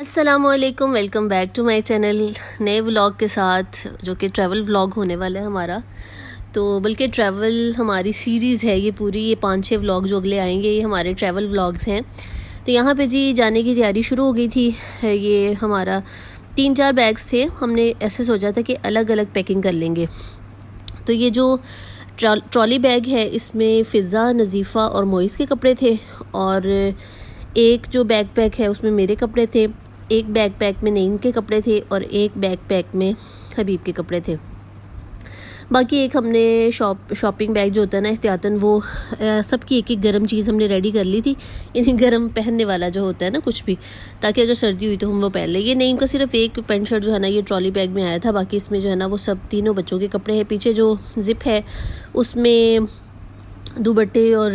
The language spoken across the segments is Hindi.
अस्सलामुअलैकुम, welcome back to my channel नए व्लॉग के साथ, जो कि ट्रैवल व्लॉग होने वाला है हमारा। तो बल्कि ट्रैवल हमारी सीरीज़ है ये पूरी, ये 5-6 व्लॉग जो अगले आएंगे ये हमारे ट्रैवल व्लॉग्स हैं। तो यहाँ पे जी जाने की तैयारी शुरू हो गई थी। ये हमारा 3-4 बैग्स थे, हमने ऐसे सोचा था कि अलग अलग पैकिंग कर लेंगे। तो ये जो ट्रॉली बैग है इसमें फ़िज़ा, नज़ीफ़ा और मोइस के कपड़े थे, और एक जो बैग पैक है उसमें मेरे कपड़े थे, एक बैग पैक में नईम के कपड़े थे और एक बैग पैक में हबीब के कपड़े थे। बाकी एक हमने शॉपिंग बैग जो होता है ना एहतियातन, वो सबकी एक एक गर्म चीज़ हमने रेडी कर ली थी, यानी गर्म पहनने वाला जो होता है ना कुछ भी, ताकि अगर सर्दी हुई तो हम वो पहन लें। ये नईम का सिर्फ एक पैंट शर्ट जो है ना ये ट्रॉली बैग में आया था, बाकी इसमें जो है ना वो सब तीनों बच्चों के कपड़े हैं। पीछे जो ज़िप है उसमें दुपट्टे और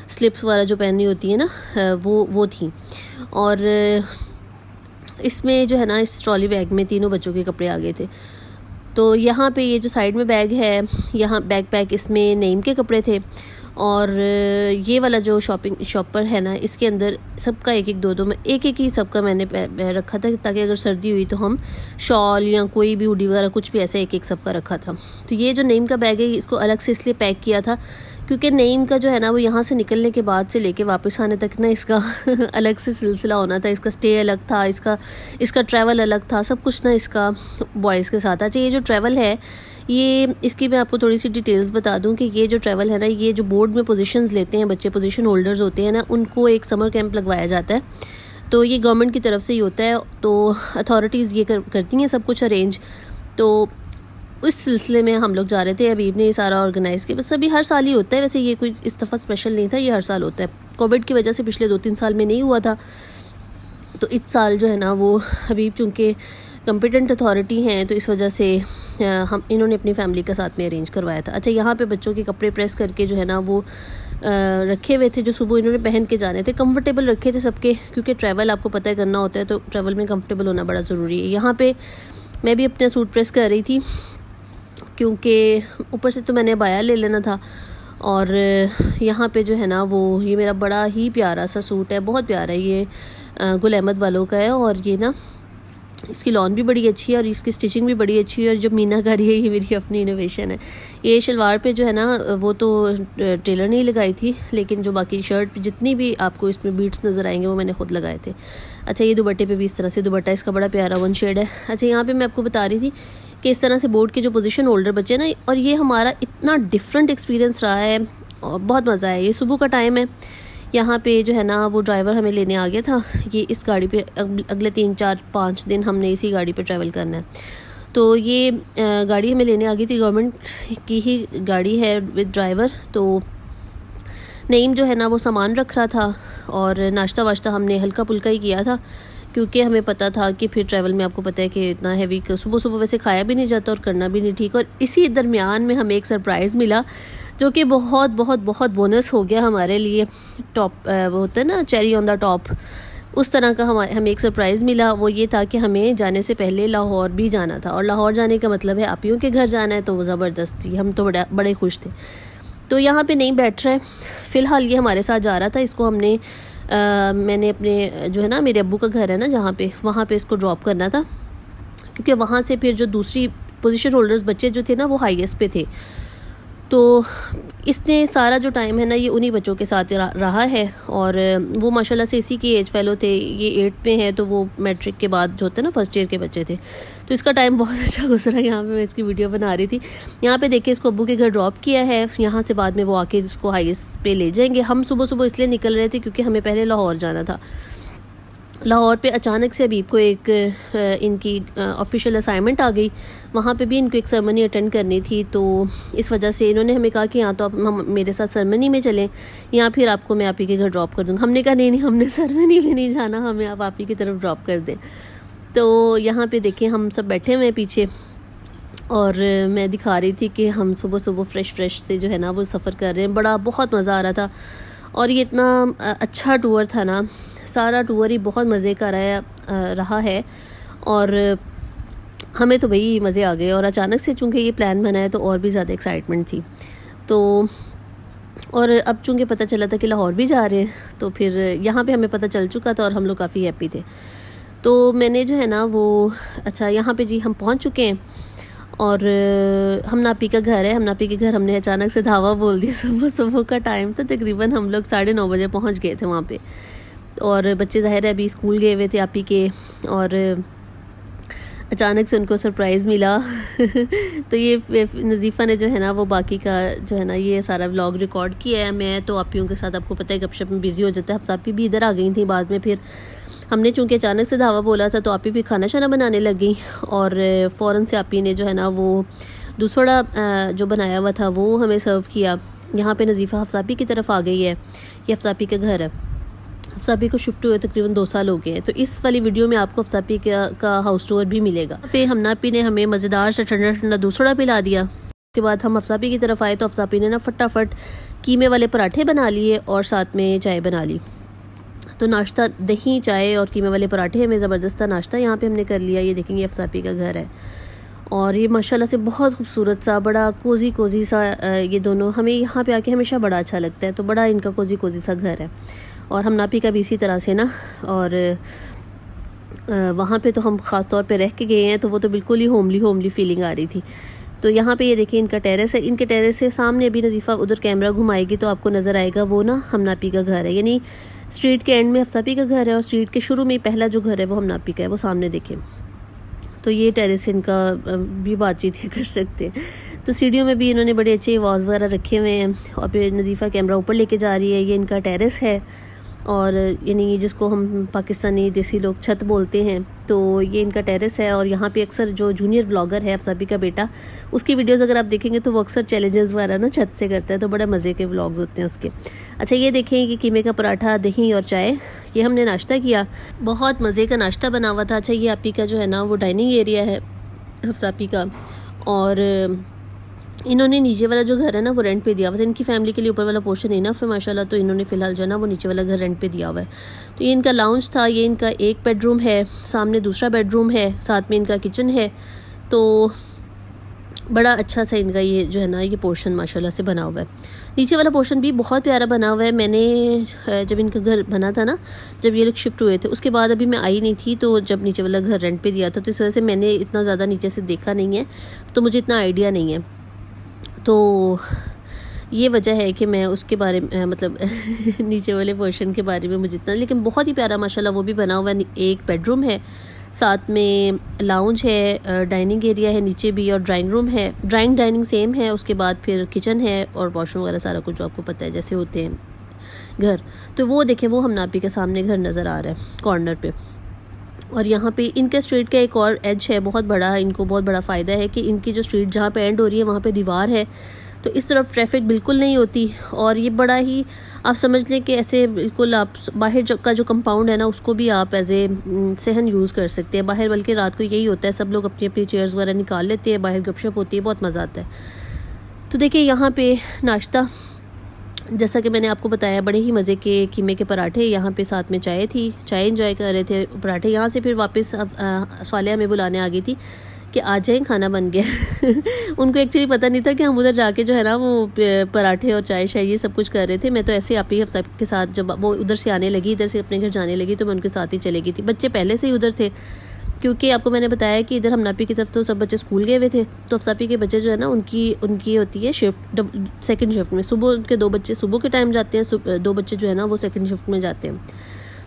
स्लिप्स वाला जो पहननी होती है ना वो थी। और इसमें जो है ना इस ट्रॉली बैग में तीनों बच्चों के कपड़े आ गए थे। तो यहाँ पे ये जो साइड में बैग है, यहाँ बैग पैक, इसमें नईम के कपड़े थे, और ये वाला जो शॉपर है ना इसके अंदर सबका एक एक दो में एक एक ही सबका मैंने रखा था, ताकि अगर सर्दी हुई तो हम शॉल या कोई भी हुडी वगैरह कुछ भी ऐसे एक एक सबका रखा था। तो ये जो नईम का बैग है इसको अलग से इसलिए पैक किया था क्योंकि नईम का जो है ना वो यहाँ से निकलने के बाद से लेके वापस आने तक ना इसका अलग से सिलसिला होना था। इसका स्टे अलग था, इसका ट्रैवल अलग था, सब कुछ ना इसका बॉयज़ के साथ। अच्छा, ये जो ट्रैवल है ये इसकी मैं आपको थोड़ी सी डिटेल्स बता दूं कि ये जो ट्रैवल है ना, ये जो बोर्ड में पोजीशंस लेते हैं बच्चे, पोजीशन होल्डर्स होते हैं ना, उनको एक समर कैंप लगवाया जाता है। तो ये गवर्नमेंट की तरफ से ही होता है, तो अथॉरिटीज़ ये करती हैं सब कुछ अरेंज। तो उस सिलसिले में हम लोग जा रहे थे, अबीब ने ये सारा ऑर्गेनाइज़ किया। बस अभी हर साल ही होता है, वैसे ये कोई इस दफ़ा स्पेशल नहीं था, ये हर साल होता है। कोविड की वजह से पिछले 2-3 साल में नहीं हुआ था, तो इस साल जो है ना वो हबीब चूँकि कॉम्पिटेंट अथॉरिटी हैं तो इस वजह से हम इन्होंने अपनी फैमिली के साथ में अरेंज करवाया था। अच्छा, यहाँ पे बच्चों के कपड़े प्रेस करके जो है ना वो रखे हुए थे, जो सुबह इन्होंने पहन के जाने थे। कंफर्टेबल रखे थे सबके, क्योंकि ट्रैवल आपको पता है करना होता है, तो ट्रैवल में कंफर्टेबल होना बड़ा ज़रूरी है। यहाँ पे मैं भी अपना सूट प्रेस कर रही थी, क्योंकि ऊपर से तो मैंने अबाया ले लेना था, और यहाँ पे जो है ना वो ये मेरा बड़ा ही प्यारा सा सूट है, बहुत प्यारा है ये, गुल अहमद वालों का है, और ये ना इसकी लॉन भी बड़ी अच्छी है और इसकी स्टिचिंग भी बड़ी अच्छी है, और जो मीनाकारी है ये मेरी अपनी इनोवेशन है। ये शलवार पे जो है ना वो तो टेलर ने ही लगाई थी, लेकिन जो बाकी शर्ट पे जितनी भी आपको इसमें बीट्स नज़र आएंगे वो मैंने खुद लगाए थे। अच्छा, ये दुपट्टे पे भी इस तरह से दुपट्टा इसका बड़ा प्यारा 1 शेड है। अच्छा, यहाँ पे मैं आपको बता रही थी कि इस तरह से बोर्ड के जो पोजीशन होल्डर बचे ना, और ये हमारा इतना डिफरेंट एक्सपीरियंस रहा है और बहुत मज़ा आया। ये सुबह का टाइम है, यहाँ पे जो है ना वो ड्राइवर हमें लेने आ गया था। ये इस गाड़ी पे अगले 3-4-5 दिन हमने इसी गाड़ी पे ट्रैवल करना है। तो ये गाड़ी हमें लेने आ गई थी, गवर्नमेंट की ही गाड़ी है विद ड्राइवर। तो नईम जो है ना वो सामान रख रहा था, और नाश्ता वाश्ता हमने हल्का पुल्का ही किया था, क्योंकि हमें पता था कि फिर ट्रैवल में आपको पता है कि इतना हैवी सुबह सुबह वैसे खाया भी नहीं जाता और करना भी नहीं ठीक। और इसी दरमियान में हमें एक सरप्राइज़ मिला, जो कि बहुत बहुत बहुत बोनस हो गया हमारे लिए। टॉप वो होता है ना चेरी ऑन द टॉप, उस तरह का हमें एक सरप्राइज़ मिला। वो ये था कि हमें जाने से पहले लाहौर भी जाना था, और लाहौर जाने का मतलब है आपियों के घर जाना है, तो वो ज़बरदस्त थी, हम तो बड़े खुश थे। तो यहाँ पे नहीं बैठ रहा है फ़िलहाल, ये हमारे साथ जा रहा था। इसको हमने मैंने अपने जो है ना मेरे अब्बू का घर है ना जहाँ पे, वहाँ पे इसको ड्रॉप करना था, क्योंकि वहाँ से फिर जो दूसरी पोजीशन होल्डर्स बच्चे जो थे ना वो हाईएस्ट पे थे। तो इसने सारा जो टाइम है ना ये उन्हीं बच्चों के साथ रहा है, और वो माशाल्लाह से इसी के एज फेलो थे। ये 8th में है, तो वो मैट्रिक के बाद जो होते हैं ना फर्स्ट ईयर के बच्चे थे, तो इसका टाइम बहुत अच्छा गुजरा। यहाँ पे मैं इसकी वीडियो बना रही थी। यहाँ पे देखिए इसको अब्बू के घर ड्रॉप किया है, यहाँ से बाद में वो आके इसको हाईएस्ट पे ले जाएंगे। हम सुबह सुबह इसलिए निकल रहे थे क्योंकि हमें पहले लाहौर जाना था। लाहौर पे अचानक से अबीब को एक इनकी ऑफिशियल असाइनमेंट आ गई, वहाँ पे भी इनको एक सेरेमनी अटेंड करनी थी। तो इस वजह से इन्होंने हमें कहा कि यहाँ तो आप हम मेरे साथ सेरेमनी में चलें, या फिर आपको मैं आप ही के घर ड्रॉप कर दूँगा। हमने कहा नहीं, हमने सेरेमनी में नहीं जाना, हमें आप ही की तरफ ड्रॉप कर दें। तो यहाँ पे देखें हम सब बैठे हुए हैं पीछे, और मैं दिखा रही थी कि हम सुबह सुबह फ्रेश से जो है ना वो सफ़र कर रहे हैं। बहुत मज़ा आ रहा था, और ये इतना अच्छा टूर था ना, सारा टूर ही बहुत मज़े का रहा है, और हमें तो भाई मज़े आ गए। और अचानक से चूँकि ये प्लान बना है तो और भी ज़्यादा एक्साइटमेंट थी। तो और अब चूँकि पता चला था कि लाहौर भी जा रहे हैं, तो फिर यहाँ पे हमें पता चल चुका था और हम लोग काफ़ी हैप्पी थे। तो मैंने जो है ना वो अच्छा यहाँ पे जी हम पहुँच चुके हैं और हम नापी का घर है। हम नापी के घर हमने अचानक से धावा बोल दिया। सुबह सुबह का टाइम था, तकरीबन हम लोग 9:30 बजे पहुँच गए थे वहाँ पे। और बच्चे ज़ाहिर है अभी स्कूल गए हुए थे आपी के, और अचानक से उनको सरप्राइज़ मिला। तो ये नज़ीफ़ा ने जो है ना वो बाकी का जो है ना ये सारा व्लॉग रिकॉर्ड किया है। मैं तो आपियों के साथ आपको पता है गपशप में बिज़ी हो जाता है। हफ्सापी भी इधर आ गई थी बाद में, फिर हमने चूँकि अचानक से धावा बोला था तो आपी भी खाना शाना बनाने लग गई, और फ़ौरन से आपी ने जो है ना वो दूसरा जो बनाया हुआ था वो हमें सर्व किया। यहाँ पे नज़ीफ़ा हफ्सापी की तरफ आ गई है। ये हफ्सापी का घर है। हफ्सापी को शिफ्ट हुए तकरीबन 2 साल हो गए हैं। तो इस वाली वीडियो में आपको हफ्सापी का हाउस टूर भी मिलेगा। पे हमनापी ने हमें मज़ेदार से ठंडा ठंडा दूसरा पिला दिया। उसके बाद हम हफ्सापी की तरफ आए तो हफ्सापी ने ना फटाफट कीमे वाले पराठे बना लिए और साथ में चाय बना ली। तो नाश्ता दही चाय और कीमे वाले पराठे हमें ज़बरदस्त नाश्ता यहाँ पे हमने कर लिया। ये देखेंगे हफ्सापी का घर है, और ये माशाल्लाह से बहुत खूबसूरत सा बड़ा कोजी सा ये दोनों हमें यहाँ पे आके हमेशा बड़ा अच्छा लगता है। तो बड़ा इनका कोजी सा घर है। और हम नापी का भी इसी तरह से ना, और वहाँ पे तो हम ख़ास तौर पे रह के गए हैं तो वो तो बिल्कुल ही होमली फीलिंग आ रही थी। तो यहाँ पे ये देखिए इनका टेरेस है। इनके टेरेस से सामने अभी नज़ीफ़ा उधर कैमरा घुमाएगी तो आपको नज़र आएगा वो ना हम नापी का घर है। यानी स्ट्रीट के एंड में हफ्सापी का घर है और स्ट्रीट के शुरू में पहला जो घर है वो हम नापी का है, वो सामने देखें। तो ये टेरेस इनका भी बातचीत कर सकते हैं। तो सीढ़ियों में भी इन्होंने बड़े अच्छे वाज वगैरह रखे हुए हैं, और फिर नज़ीफ़ा कैमरा ऊपर लेके जा रही है। ये इनका टेरेस है, और यानी जिसको हम पाकिस्तानी देसी लोग छत बोलते हैं, तो ये इनका टेरेस है। और यहाँ पे अक्सर जो जूनियर व्लॉगर है हफ्सापी का बेटा, उसकी वीडियोस अगर आप देखेंगे तो वो अक्सर चैलेंजेस वगैरह ना छत से करता है, तो बड़ा मज़े के व्लॉग्स होते हैं उसके। अच्छा ये देखें कि कीमे का पराठा, दही और चाय, ये हमने नाश्ता किया। बहुत मज़े का नाश्ता बना हुआ था। अच्छा ये आपी का जो है ना वो डाइनिंग एरिया है हफ्सापी का, और इन्होंने नीचे वाला जो घर है ना वो रेंट पे दिया हुआ था। इनकी फैमिली के लिए ऊपर वाला पोर्शन इनफ है माशाल्लाह, तो इन्होंने फ़िलहाल जो है ना वो नीचे वाला घर रेंट पे दिया हुआ है। तो ये इनका लाउंज था। ये इनका एक बेडरूम है, सामने दूसरा बेडरूम है, साथ में इनका किचन है। तो बड़ा अच्छा सा इनका ये जो है ना ये पोर्शन माशाल्लाह से बना हुआ है। नीचे वाला पोर्शन भी बहुत प्यारा बना हुआ है। मैंने जब इनका घर बना था ना, जब ये लोग शिफ्ट हुए थे उसके बाद अभी मैं आई नहीं थी, तो जब नीचे वाला घर रेंट पे दिया था तो इस वजह से मैंने इतना ज़्यादा नीचे से देखा नहीं है, तो मुझे इतना आइडिया नहीं है। तो ये वजह है कि मैं उसके बारे में मतलब नीचे वाले पोर्शन के बारे में मुझे इतना, लेकिन बहुत ही प्यारा माशाल्लाह वो भी बना हुआ है। एक बेडरूम है, साथ में लाउंज है, डाइनिंग एरिया है नीचे भी, और ड्राइंग रूम है। डाइनिंग सेम है, उसके बाद फिर किचन है और वॉशरूम वगैरह सारा कुछ जो आपको पता है जैसे होते हैं घर। तो वो देखें वो हम नापी के सामने घर नज़र आ रहा है कॉर्नर पे। और यहाँ पे इनके स्ट्रीट का एक और एज है बहुत बड़ा, इनको बहुत बड़ा फ़ायदा है कि इनकी जो स्ट्रीट जहाँ पे एंड हो रही है वहाँ पे दीवार है, तो इस तरफ ट्रैफिक बिल्कुल नहीं होती। और ये बड़ा ही आप समझ लें कि ऐसे बिल्कुल आप बाहर का जो कंपाउंड है ना उसको भी आप एज ए सहन यूज़ कर सकते हैं बाहर। बल्कि रात को यही होता है, सब लोग अपनी अपनी चेयर्स वगैरह निकाल लेते हैं, बाहर गपशप होती है, बहुत मज़ा आता है। तो देखिए यहाँ पे नाश्ता जैसा कि मैंने आपको बताया, बड़े ही मज़े के कीमे के पराठे, यहाँ पे साथ में चाय थी, चाय एंजॉय कर रहे थे, पराठे। यहाँ से फिर वापस सालिया में बुलाने आ गई थी कि आ जाएं खाना बन गया। उनको एक्चुअली पता नहीं था कि हम उधर जाके जो है ना वो पराठे और चाय शाय ये सब कुछ कर रहे थे। मैं तो ऐसे आप ही हफ्ता के साथ जब वो उधर से आने लगी, इधर से अपने घर जाने लगी, तो मैं उनके साथ ही चले गई थी। बच्चे पहले से ही उधर थे, क्योंकि आपको मैंने बताया कि इधर हम नापी की तरफ तो सब बच्चे स्कूल गए हुए थे, तो अफसापी के बच्चे जो है ना उनकी होती है शिफ्ट, सेकंड शिफ्ट में। सुबह उनके 2 बच्चे सुबह के टाइम जाते हैं, 2 बच्चे जो है ना वो सेकंड शिफ्ट में जाते हैं।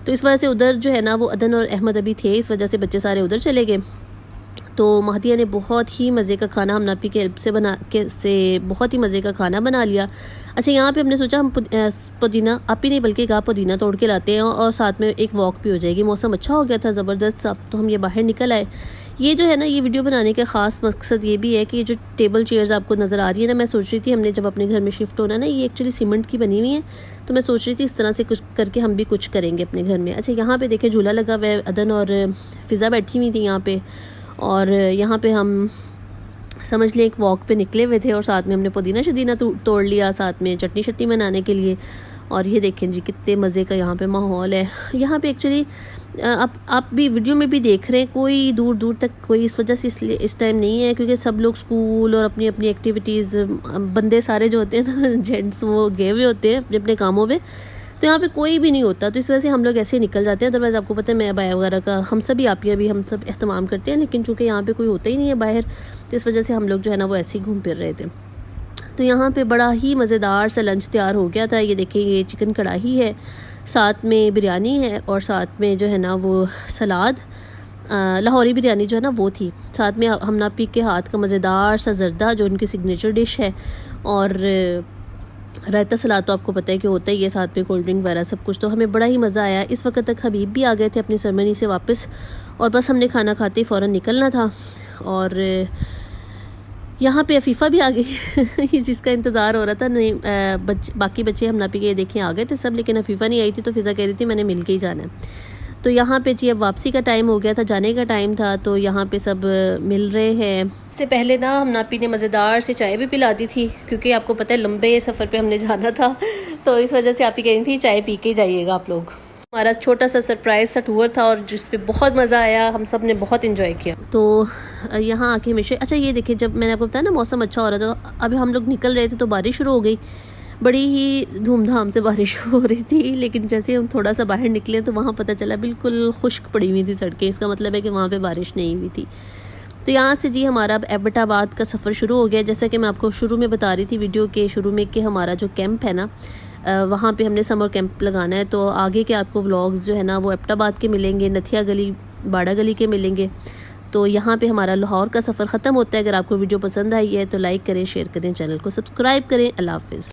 तो इस वजह से उधर जो है ना वो अदन और अहमद अभी थे, इस वजह से बच्चे सारे उधर चले गए। तो महदिया ने बहुत ही मज़े का खाना हम नापी के हेल्प से बहुत ही मज़े का खाना बना लिया। अच्छा यहाँ पे हमने सोचा हम पुदीना आप ही नहीं बल्कि एक पुदीना तोड़ के लाते हैं और साथ में एक वॉक भी हो जाएगी। मौसम अच्छा हो गया था ज़बरदस्त सा, तो हम ये बाहर निकल आए। ये जो है ना ये वीडियो बनाने का ख़ास मकसद ये भी है कि ये जो टेबल चेयर्स आपको नज़र आ रही है ना, मैं सोच रही थी हमने जब अपने घर में शिफ्ट होना ना, ये एक्चुअली सीमेंट की बनी हुई है, तो मैं सोच रही थी इस तरह से कुछ करके हम भी कुछ करेंगे अपने घर में। अच्छा यहाँ पे देखें झूला लगा हुआ है, अदन और फ़िज़ा बैठी हुई थी यहाँ पे, और यहाँ पे हम समझ लें एक वॉक पे निकले हुए थे, और साथ में हमने पुदीना शदीना तोड़ लिया, साथ में चटनी शटनी बनाने के लिए। और ये देखें जी कितने मज़े का यहाँ पे माहौल है। यहाँ पे एक्चुअली आप भी वीडियो में भी देख रहे हैं, कोई दूर दूर तक कोई इस वजह से इसलिए इस टाइम नहीं है क्योंकि सब लोग स्कूल और अपनी अपनी एक्टिविटीज़, बंदे सारे जो होते हैं ना जेंट्स, वो गए हुए होते हैं अपने अपने कामों में। तो यहाँ पे कोई भी नहीं होता, तो इस वजह से हम लोग ऐसे ही निकल जाते हैं। अदरवाइज़ आपको पता है मैं बाया वगैरह का हम सभी आप भी हम सब एहतमाम करते हैं, लेकिन चूँकि यहाँ पे कोई होता ही नहीं है बाहर, तो इस वजह से हम लोग जो है ना वो ऐसे ही घूम फिर रहे थे। तो यहाँ पे बड़ा ही मज़ेदार सा लंच तैयार हो गया था। ये देखिए ये चिकन कढ़ाई है, साथ में बिरयानी है और साथ में जो है ना वो सलाद, लाहौरी बिरयानी जो है ना वो थी। साथ में हमना पी के हाथ का मज़ेदार सा जर्दा जो उनकी सिग्नेचर डिश है, और रायता सलाद तो आपको पता है कि होता ही है, साथ में कोल्ड ड्रिंक वगैरह सब कुछ। तो हमें बड़ा ही मज़ा आया। इस वक्त तक हबीब भी आ गए थे अपनी सेरेमनी से वापस, और बस हमने खाना खाते ही फ़ौरन निकलना था। और यहाँ पे अफीफ़ा भी आ गई इस चीज़ का इंतज़ार हो रहा था। नहीं बाकी बच्चे हम नापी के देखें आ गए थे सब, लेकिन अफीफ़ा नहीं आई थी, तो फ़िज़ा कह रही थी मैंने मिल के ही जाना है। तो यहाँ पे जी अब वापसी का टाइम हो गया था, जाने का टाइम था, तो यहाँ पे सब मिल रहे हैं। इससे पहले ना हम नापी ने मज़ेदार से चाय भी पिला दी थी, क्योंकि आपको पता है लंबे सफ़र पे हमने जाना था, तो इस वजह से आप ही कह रही थी चाय पी के जाइएगा आप लोग। हमारा छोटा सा सरप्राइज सा टूर था, और जिस पे बहुत मज़ा आया, हम सब ने बहुत इन्जॉय किया। तो यहाँ आके हमेशा अच्छा ये देखिए, जब मैंने आपको बताया ना मौसम अच्छा हो रहा था, अभी हम लोग निकल रहे थे तो बारिश शुरू हो गई। बड़ी ही धूमधाम से बारिश हो रही थी, लेकिन जैसे हम थोड़ा सा बाहर निकले तो वहाँ पता चला बिल्कुल खुश्क पड़ी हुई थी सड़कें। इसका मतलब है कि वहाँ पे बारिश नहीं हुई थी। तो यहाँ से जी हमारा अब एबटाबाद का सफ़र शुरू हो गया। जैसा कि मैं आपको शुरू में बता रही थी वीडियो के शुरू में कि हमारा जो कैंप है ना, वहाँ पे हमने समर कैंप लगाना है। तो आगे के आपको व्लॉग्स जो है ना वो एबटाबाद के मिलेंगे, नथिया गली, बाड़ा गली के मिलेंगे। तो यहाँ पे हमारा लाहौर का सफ़र ख़त्म होता है। अगर आपको वीडियो पसंद आई है तो लाइक करें, शेयर करें, चैनल को सब्सक्राइब करें। अल्लाह हाफ़िज़।